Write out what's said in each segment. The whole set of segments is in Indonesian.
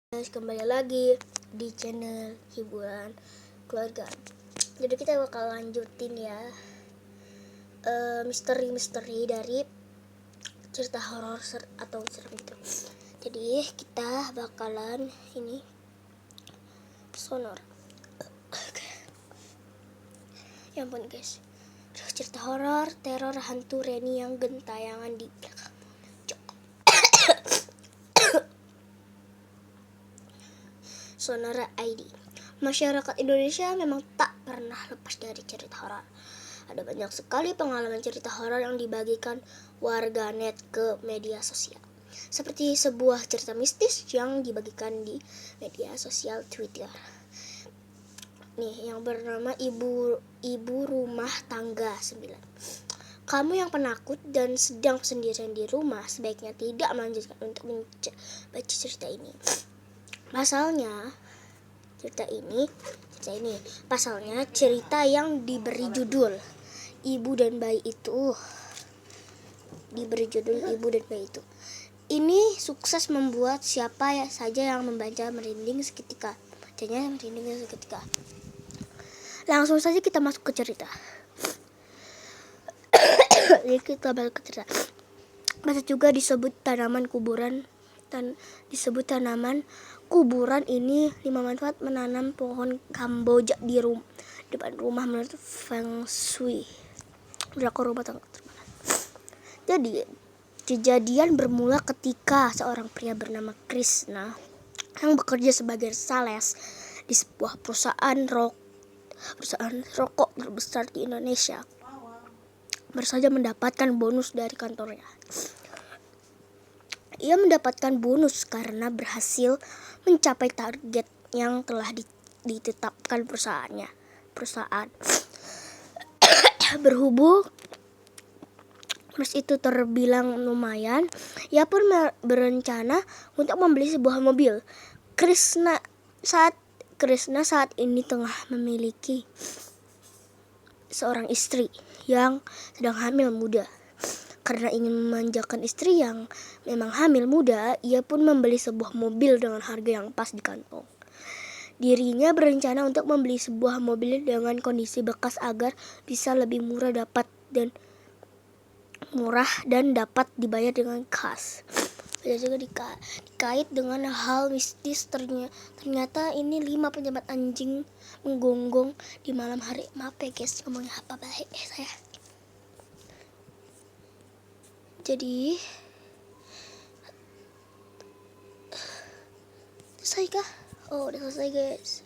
Guys, kembali lagi di channel hiburan keluarga. Jadi kita bakal lanjutin ya misteri-misteri dari cerita horor atau serem itu. Jadi kita bakalan ini sonor. Ya ampun guys, cerita horor teror hantu Reni yang gentayangan di belakang. Sonora ID. Masyarakat Indonesia memang tak pernah lepas dari cerita horor. Ada banyak sekali pengalaman cerita horor yang dibagikan warganet ke media sosial. Seperti sebuah cerita mistis yang dibagikan di media sosial Twitter. Nih, yang bernama Ibu Rumah Tangga 9. Kamu yang penakut dan sedang sendirian di rumah sebaiknya tidak melanjutkan untuk membaca cerita ini. Pasalnya cerita yang diberi judul Ibu dan Bayi itu. Ini sukses membuat siapa saja yang membaca merinding seketika. Langsung saja kita masuk ke cerita. Masih juga disebut tanaman kuburan ini 5 manfaat menanam pohon kamboja di depan rumah menurut Feng Shui. Berlaku rumah tangga terbaik. Jadi kejadian bermula ketika seorang pria bernama Krishna yang bekerja sebagai sales di sebuah perusahaan rokok terbesar di Indonesia baru saja mendapatkan bonus dari kantornya. Ia mendapatkan bonus karena berhasil mencapai target yang telah ditetapkan perusahaan. Berhubung bonus itu terbilang lumayan, ia pun berencana untuk membeli sebuah mobil. Krishna saat ini tengah memiliki seorang istri yang sedang hamil muda. Karena ingin memanjakan istri yang memang hamil muda, ia pun membeli sebuah mobil dengan harga yang pas di kantong. Dirinya berencana untuk membeli sebuah mobil dengan kondisi bekas agar bisa lebih murah dan dapat dibayar dengan kas. Ada juga dikait dengan hal mistis, ternyata ini 5 pejabat anjing menggonggong di malam hari. Maaf ya guys, ngomongnya apa baik saya. Jadi selesai kah? Oh, udah selesai guys.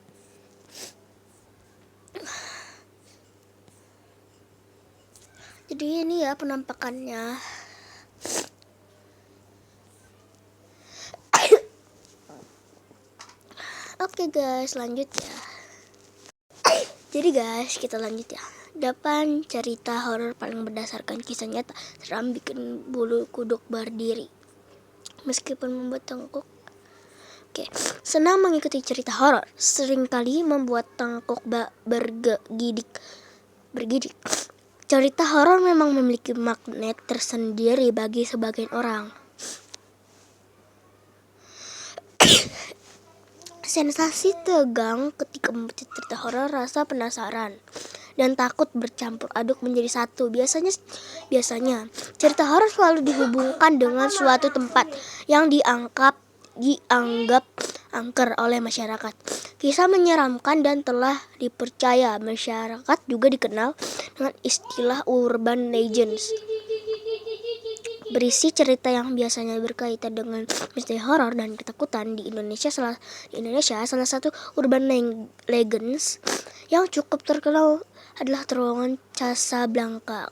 Jadi ini ya penampakannya. Oke guys, lanjut ya. Jadi guys, kita lanjut ya. 8 cerita horor paling berdasarkan kisah nyata seram bikin bulu kuduk berdiri meskipun membuat tengkuk. Oke, senang mengikuti cerita horor seringkali membuat tengkuk bergidik. Cerita horor memang memiliki magnet tersendiri bagi sebagian orang. Sensasi tegang ketika membaca cerita horor, rasa penasaran dan takut bercampur aduk menjadi satu. Biasanya cerita horor selalu dihubungkan dengan suatu tempat yang dianggap angker oleh masyarakat. Kisah menyeramkan dan telah dipercaya masyarakat juga dikenal dengan istilah urban legends. Berisi cerita yang biasanya berkaitan dengan misteri horor dan ketakutan di Indonesia. Salah satu urban legends yang cukup terkenal adalah terowongan Casablanca.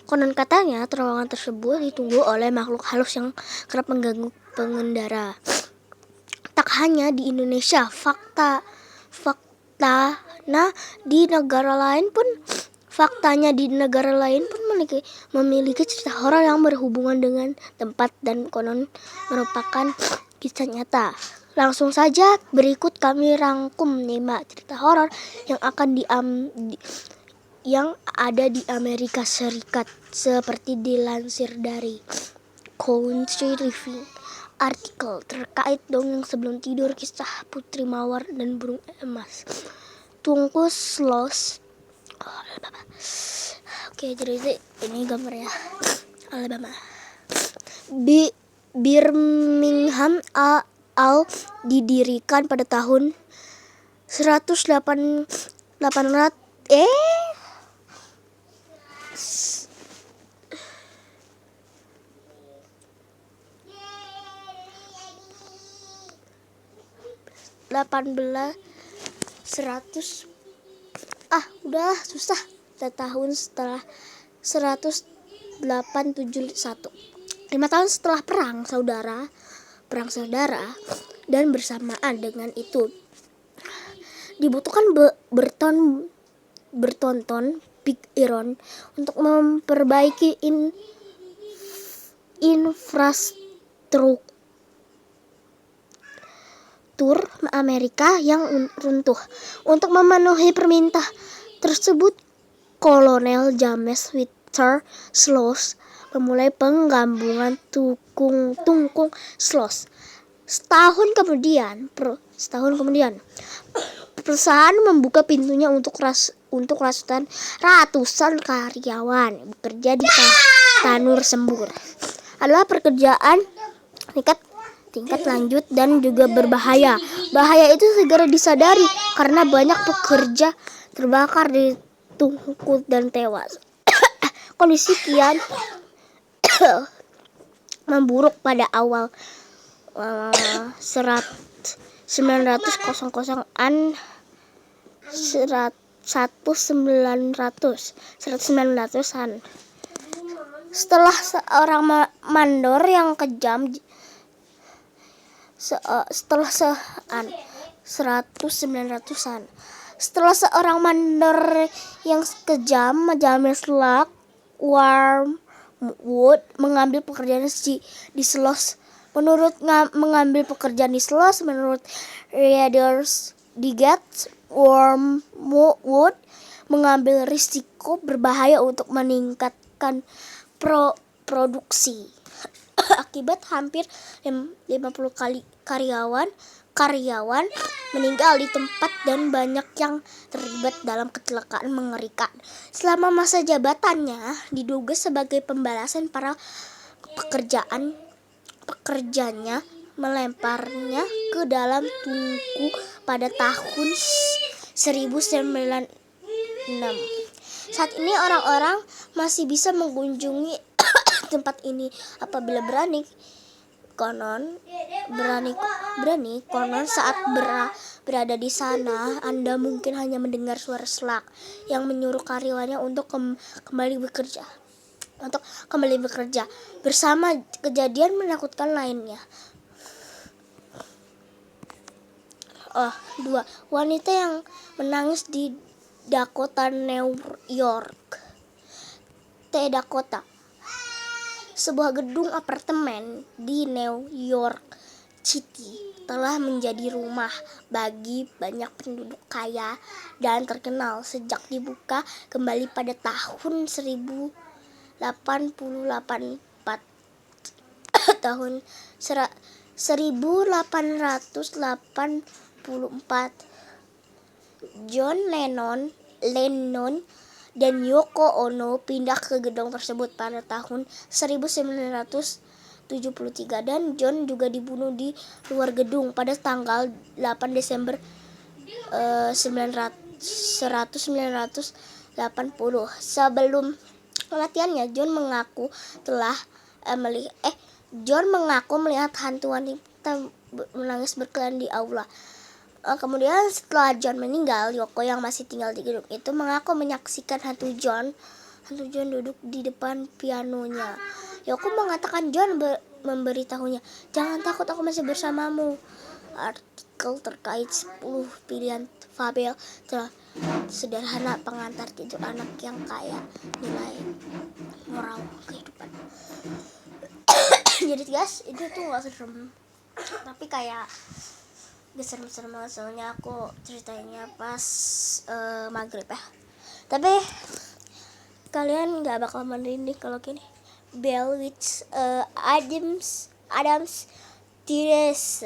Konon katanya terowongan tersebut ditunggu oleh makhluk halus yang kerap mengganggu pengendara. Tak hanya di Indonesia, faktanya di negara lain pun memiliki cerita horor yang berhubungan dengan tempat dan konon merupakan kisah nyata. Langsung saja berikut kami rangkum 5 cerita horor yang ada di Amerika Serikat seperti dilansir dari Country Living. artikel terkait dongeng sebelum tidur, kisah Putri Mawar dan burung emas. Tungku Sloth. Alabama. Oke, jadi ini gambarnya Alabama. Birmingham Al didirikan pada tahun 1800 udah susah. Tahun setelah 1871, 5 tahun setelah perang saudara, dan bersamaan dengan itu dibutuhkan bertonton Big Iron untuk memperbaiki infrastruktur Amerika yang runtuh. Untuk memenuhi permintaan tersebut, Kolonel James Winter Sloth memulai penggabungan Tungku Sloth. Setahun kemudian, perusahaan membuka pintunya untuk ratusan karyawan bekerja di Tanur Sembur. Adalah pekerjaan tingkat lanjut dan juga berbahaya. Bahaya itu segera disadari karena banyak pekerja terbakar di tungku dan tewas. Kondisi kian memburuk pada awal 1900-an. Setelah seorang mandor yang kejam 1900-an. Setelah seorang mandor yang kejam, James Wormwood mengambil pekerjaan di Sloth. Menurut Reader's Digest, Wormwood mengambil risiko berbahaya untuk meningkatkan produksi. Akibat hampir 50 karyawan meninggal di tempat dan banyak yang terlibat dalam kecelakaan mengerikan. Selama masa jabatannya, diduga sebagai pembalasan para pekerjanya melemparnya ke dalam tungku pada tahun 1906. Saat ini orang-orang masih bisa mengunjungi tempat ini apabila berani. Konon saat berada di sana, Anda mungkin hanya mendengar suara selak yang menyuruh karyawannya untuk kembali bekerja. Bersama kejadian menakutkan lainnya. 2. Wanita yang menangis di Dakota, New York. Dakota, sebuah gedung apartemen di New York City, telah menjadi rumah bagi banyak penduduk kaya dan terkenal sejak dibuka kembali pada tahun 1884. Tahun 1884, John Lennon dan Yoko Ono pindah ke gedung tersebut pada tahun 1973, dan John juga dibunuh di luar gedung pada tanggal 8 Desember 1980. Sebelum kematiannya, John mengaku melihat hantu wanita menangis berkeliaran di aula. Kemudian setelah John meninggal, Yoko yang masih tinggal di gedung itu mengaku menyaksikan hantu John duduk di depan pianonya. Yoko mengatakan John memberitahunya, "Jangan takut, aku masih bersamamu." Artikel terkait 10 pilihan fabel sederhana pengantar tidur anak yang kaya nilai moral kehidupan. Jadi guys, itu tuh gak serem, tapi kayak gak serem-serem banget, soalnya aku ceritainnya pas maghrib ya. Tapi kalian gak bakal merinding kalau gini. Bell Witch Adams Tines.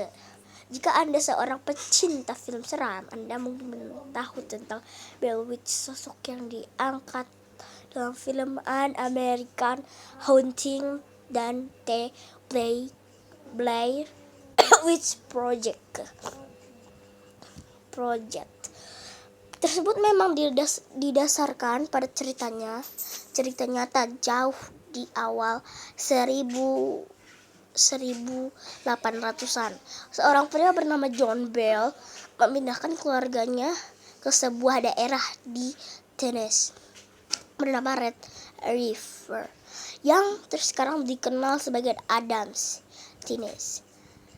Jika Anda seorang pecinta film seram, Anda mungkin belum tahu tentang Blair Witch, sosok yang diangkat dalam film An American Haunting dan The Blair Witch Project tersebut memang didasarkan pada cerita nyata jauh di awal 1800-an. Seorang pria bernama John Bell memindahkan keluarganya ke sebuah daerah di Tennessee bernama Red River yang sekarang dikenal sebagai Adams, Tennessee.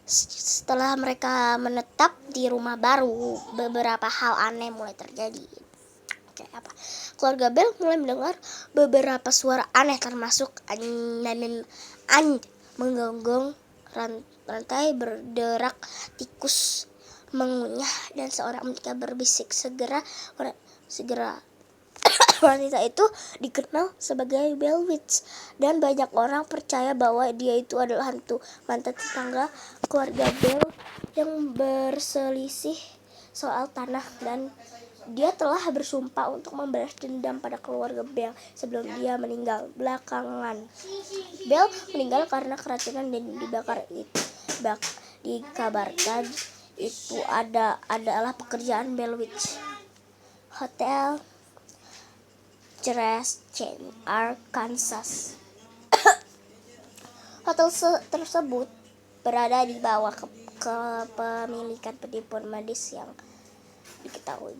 Setelah mereka menetap di rumah baru, beberapa hal aneh mulai terjadi. Keluarga Bell mulai mendengar beberapa suara aneh, termasuk menggonggong rantai, berderak tikus mengunyah, dan seorang wanita berbisik. Segera wanita itu dikenal sebagai Blair Witch, dan banyak orang percaya bahwa dia itu adalah hantu mantan tetangga keluarga Bell yang berselisih soal tanah, dan dia telah bersumpah untuk membalas dendam pada keluarga Bell sebelum dia meninggal. Belakangan Bell meninggal karena keracunan dan dibakar. Dikabarkan itu adalah pekerjaan Blair Witch. Hotel Chain, Arkansas. Hotel tersebut berada di bawah kepemilikan penipuan medis yang diketahui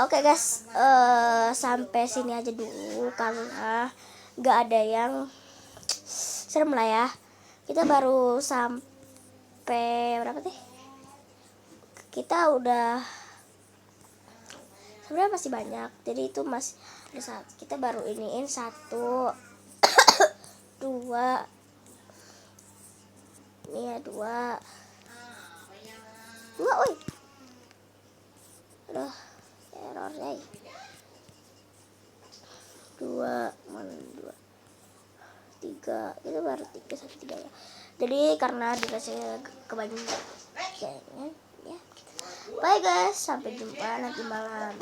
Oke guys, sampai sini aja dulu karena gak ada yang serem lah ya. Kita baru sampai berapa sih? Kita udah sebenarnya masih banyak, jadi itu masih ada saat kita baru iniin 1 2 ini ya 2 woi. Aduh, error ya. 2 mana 2 3, itu baru 3 ya. Jadi karena durasinya kebanyakan kayaknya ya. Bye guys, sampai jumpa nanti malam.